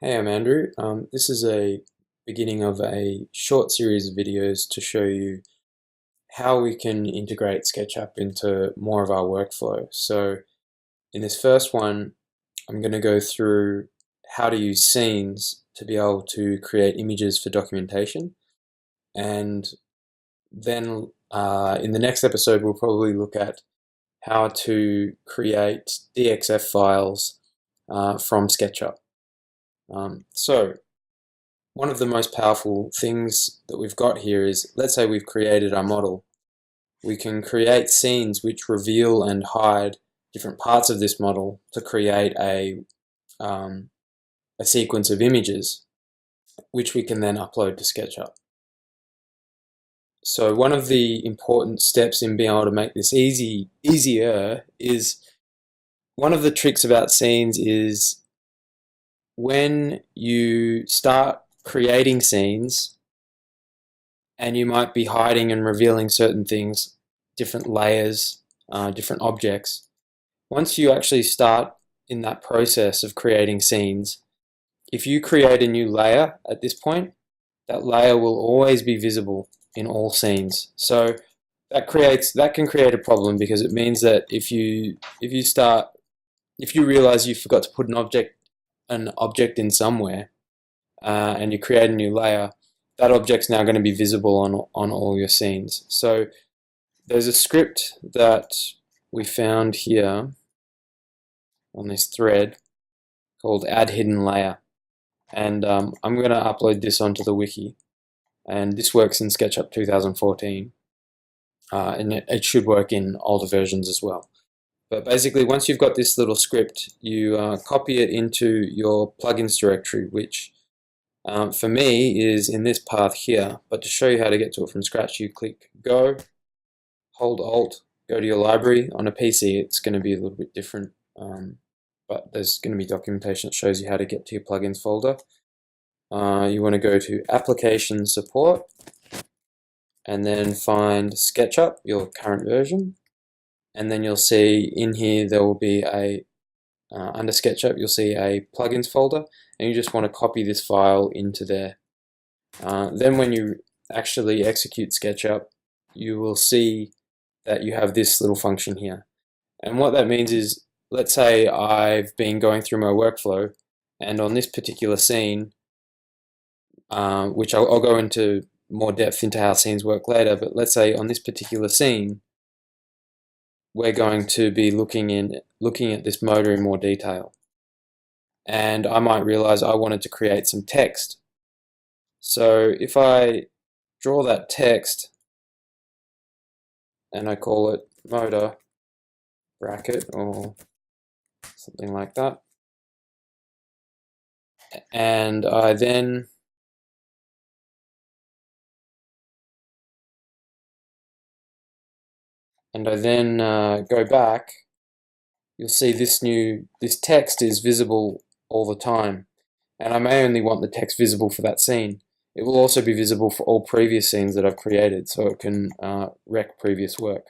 Hey, I'm Andrew. This is a beginning of a short series of videos to show you how we can integrate Sketchup into more of our workflow. So in this first one, I'm going to go through how to use scenes to be able to create images for documentation. And then in the next episode, we'll probably look at how to create DXF files from SketchUp. So one of the most powerful things that we've got here is, let's say we've created our model. We can create scenes which reveal and hide different parts of this model to create a sequence of images, which we can then upload to SketchUp. So one of the important steps in being able to make this easier is, one of the tricks about scenes is when you start creating scenes, and you might be hiding and revealing certain things, different layers, different objects. Once you actually start in that process of creating scenes, if you create a new layer at this point, that layer will always be visible in all scenes. So that can create a problem, because it means that if you realize you forgot to put an object in somewhere, and you create a new layer, that object's now going to be visible on all your scenes. So there's a script that we found here on this thread called add hidden layer, and I'm going to upload this onto the wiki, and this works in SketchUp 2014, and it should work in older versions as well. But basically, once you've got this little script, you copy it into your plugins directory, which for me is in this path here. But to show you how to get to it from scratch, you click Go, hold Alt, go to your library. On a PC, it's going to be a little bit different, but there's going to be documentation that shows you how to get to your plugins folder. You want to go to Application Support, and then find SketchUp, your current version, and then you'll see in here there will be a under SketchUp you'll see a plugins folder, and you just want to copy this file into there. Then when you actually execute SketchUp, you will see that you have this little function here. And what that means is, let's say I've been going through my workflow, and on this particular scene, which I'll go into more depth into how scenes work later, but let's say on this particular scene, we're going to be looking at this motor in more detail. And I might realize I wanted to create some text. So if I draw that text and I call it motor bracket or something like that, and I then go back, you'll see this text is visible all the time, and I may only want the text visible for that scene. It will also be visible for all previous scenes that I've created, so it can wreck previous work.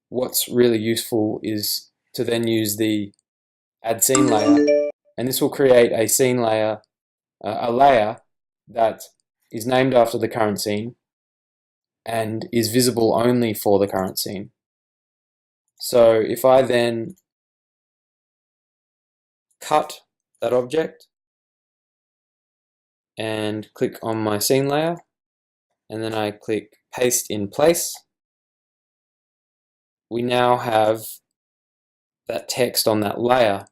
What's really useful is to then use the add scene layer, and this will create a scene layer, a layer that is named after the current scene and is visible only for the current scene. So if I then cut that object and click on my scene layer, and then I click paste in place, we now have that text on that layer.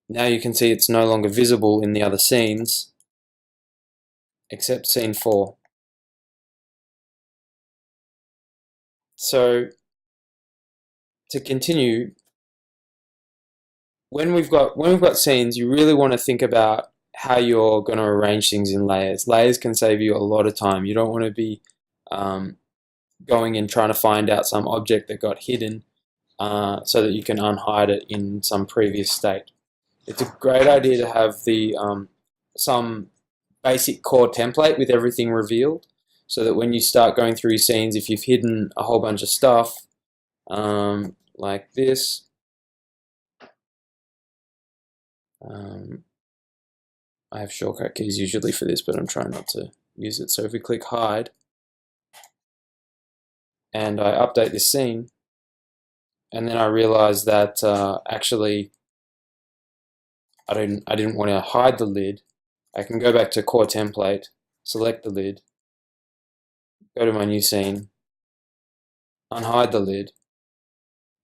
Now you can see it's no longer visible in the other scenes except scene 4. So to continue, when we've got scenes, you really want to think about how you're going to arrange things in layers. Layers can save you a lot of time. You don't want to be going and trying to find out some object that got hidden so that you can unhide it in some previous state. It's a great idea to have the some basic core template with everything revealed, so that when you start going through your scenes, if you've hidden a whole bunch of stuff like this, I have shortcut keys usually for this, but I'm trying not to use it. So if we click hide and I update this scene, and then I realize that actually I didn't want to hide the lid, I can go back to core template, select the lid, go to my new scene, unhide the lid,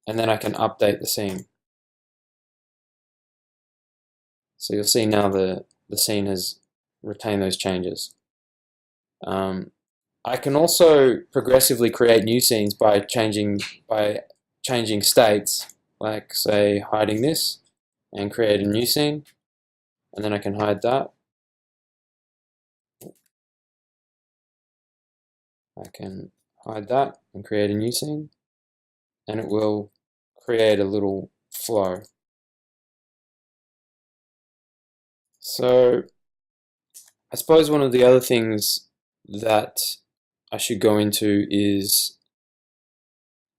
and then I can update the scene. So you'll see now the scene has retained those changes. I can also progressively create new scenes by changing states, like say hiding this and create a new scene, and then I can hide that. I can hide that and create a new scene, and it will create a little flow. So I suppose one of the other things that I should go into is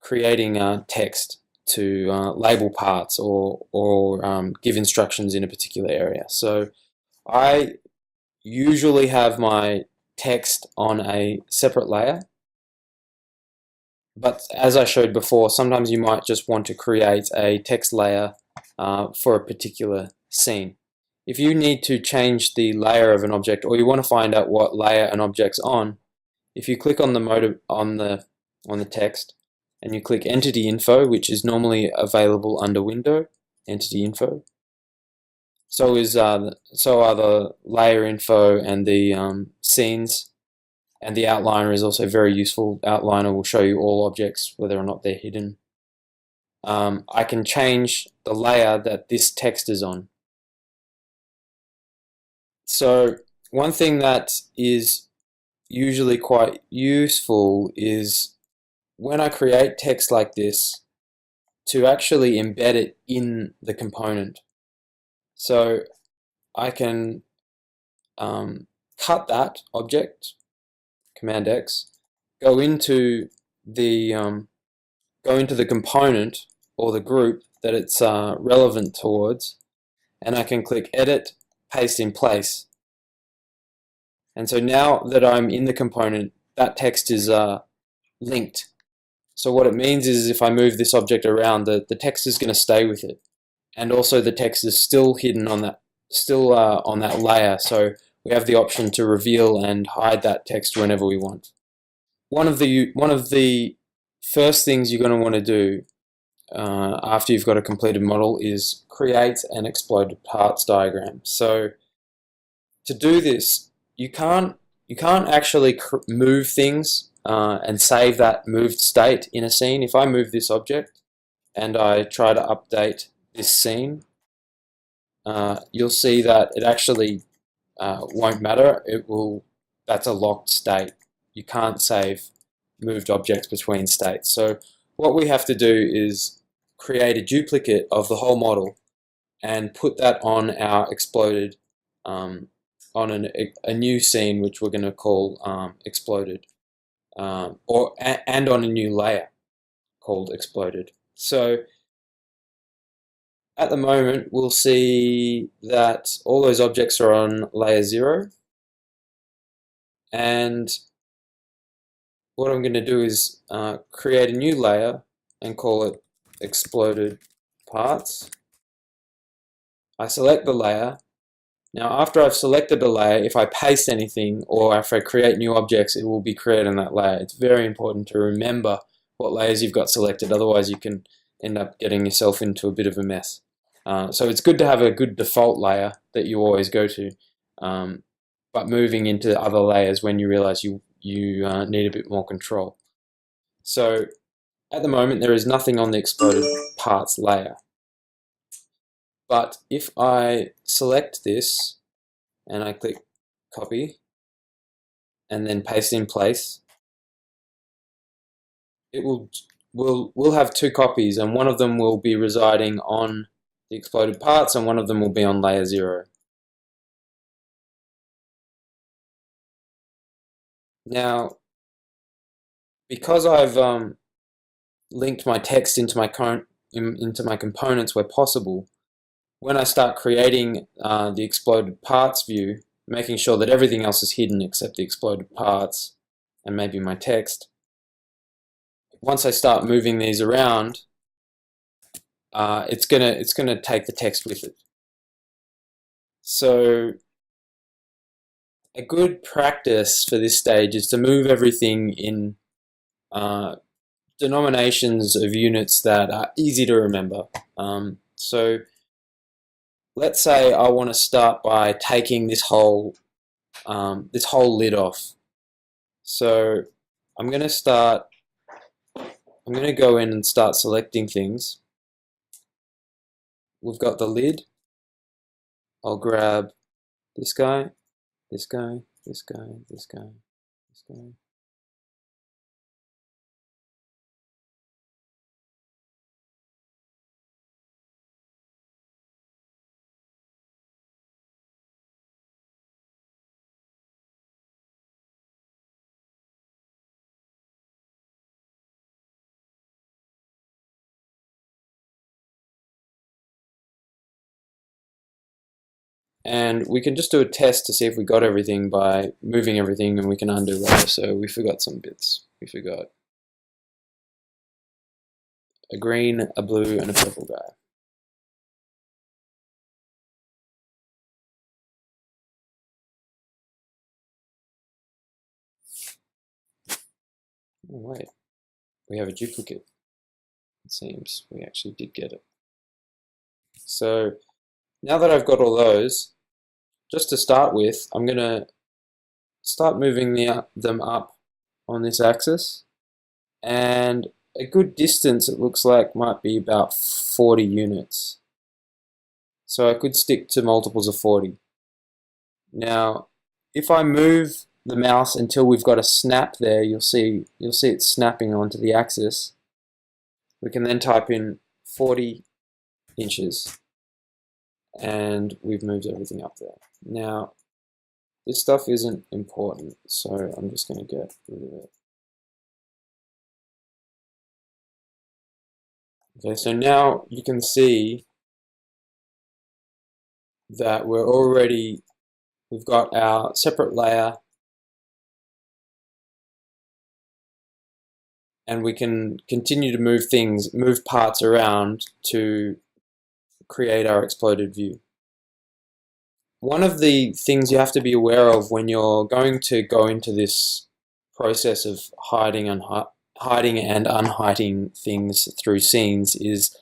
creating text to label parts or give instructions in a particular area. So I usually have my text on a separate layer, but as I showed before, sometimes you might just want to create a text layer for a particular scene. If you need to change the layer of an object, or you want to find out what layer an object's on, if you click on the text and you click Entity Info, which is normally available under Window, Entity Info, so are the layer info and the scenes, and the outliner is also very useful. Outliner will show you all objects, whether or not they're hidden. I can change the layer that this text is on. So one thing that is usually quite useful is when I create text like this, to actually embed it in the component. So I can cut that object, Command X, go into the component or the group that it's relevant towards, and I can click Edit, Paste in Place. And so now that I'm in the component, that text is linked. So what it means is if I move this object around, the text is going to stay with it, and also the text is still hidden on that layer. So we have the option to reveal and hide that text whenever we want. One of the first things you're going to want to do after you've got a completed model is create an exploded parts diagram. So to do this, you can't actually move things and save that moved state in a scene. If I move this object and I try to update this scene, you'll see that it actually won't matter. That's a locked state. You can't save moved objects between states. So what we have to do is create a duplicate of the whole model and put that on our exploded, on a new scene which we're going to call exploded, and on a new layer called exploded. So at the moment we'll see that all those objects are on layer 0, and what I'm going to do is create a new layer and call it exploded parts. I select the layer. Now after I've selected the layer, if I paste anything or if I create new objects, it will be created on that layer. It's very important to remember what layers you've got selected, otherwise you can end up getting yourself into a bit of a mess. So it's good to have a good default layer that you always go to, but moving into other layers when you realize you need a bit more control. So at the moment there is nothing on the exploded parts layer. But if I select this and I click copy and then paste in place, it will have two copies, and one of them will be residing on the exploded parts and one of them will be on layer 0. Now, because I've linked my text into my components where possible, when I start creating the exploded parts view, making sure that everything else is hidden except the exploded parts and maybe my text, once I start moving these around, it's gonna take the text with it. So a good practice for this stage is to move everything in denominations of units that are easy to remember. So let's say I want to start by taking this whole lid off. So I'm going to go in and start selecting things. We've got the lid. I'll grab this guy, this guy, this guy, this guy, this guy. And we can just do a test to see if we got everything by moving everything, and we can undo later. So we forgot some bits. We forgot a green, a blue, and a purple guy. Oh, wait, we have a duplicate. It seems we actually did get it. So now that I've got all those, just to start with, I'm going to start moving them up on this axis, and a good distance it looks like might be about 40 units. So I could stick to multiples of 40. Now, if I move the mouse until we've got a snap there, you'll see it snapping onto the axis. We can then type in 40 inches, and we've moved everything up there. Now, this stuff isn't important, so I'm just going to get rid of it. Okay, so now you can see that we've got our separate layer, and we can continue to move parts around to create our exploded view. One of the things you have to be aware of when you're going to go into this process of hiding and unhiding things through scenes is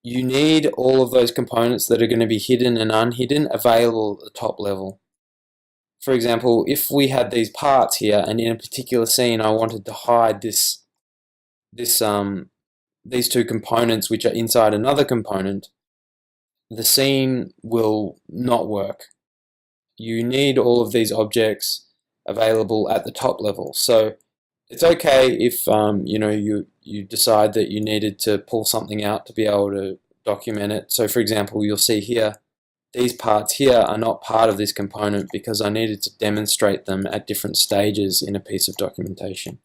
you need all of those components that are going to be hidden and unhidden available at the top level. For example, if we had these parts here, and in a particular scene I wanted to hide these two components which are inside another component, the scene will not work. You need all of these objects available at the top level. So it's okay if you decide that you needed to pull something out to be able to document it. So for example, you'll see here, these parts here are not part of this component because I needed to demonstrate them at different stages in a piece of documentation.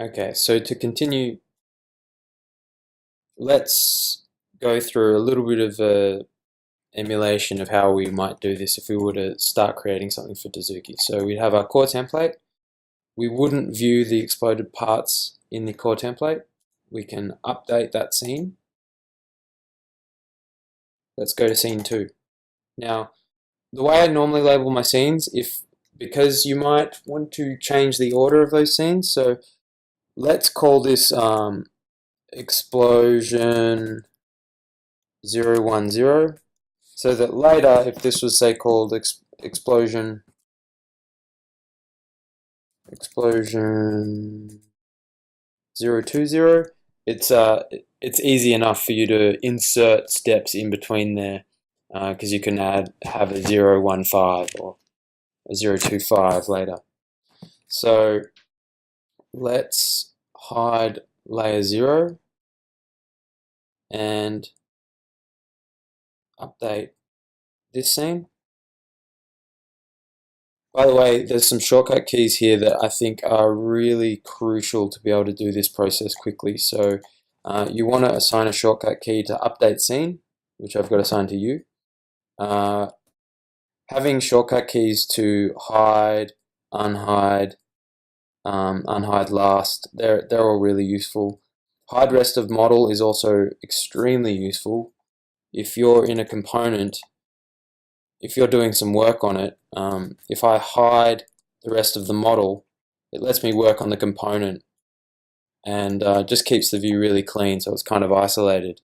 Okay, so to continue, let's go through a little bit of a emulation of how we might do this if we were to start creating something for Dazuki. So we'd have our core template. We wouldn't view the exploded parts in the core template. We can update that scene. Let's go to scene 2. Now, the way I normally label my scenes, because you might want to change the order of those scenes, so let's call this explosion 010, so that later, if this was say called explosion 020, it's easy enough for you to insert steps in between there, because you can have a 015 or a 025 later. So let's hide layer 0 and update this scene. By the way, there's some shortcut keys here that I think are really crucial to be able to do this process quickly. So you want to assign a shortcut key to update scene, which I've got assigned to you. Having shortcut keys to hide, unhide, unhide last, they're all really useful. Hide rest of model is also extremely useful. If you're in a component, if you're doing some work on it, if I hide the rest of the model, it lets me work on the component and just keeps the view really clean, so it's kind of isolated.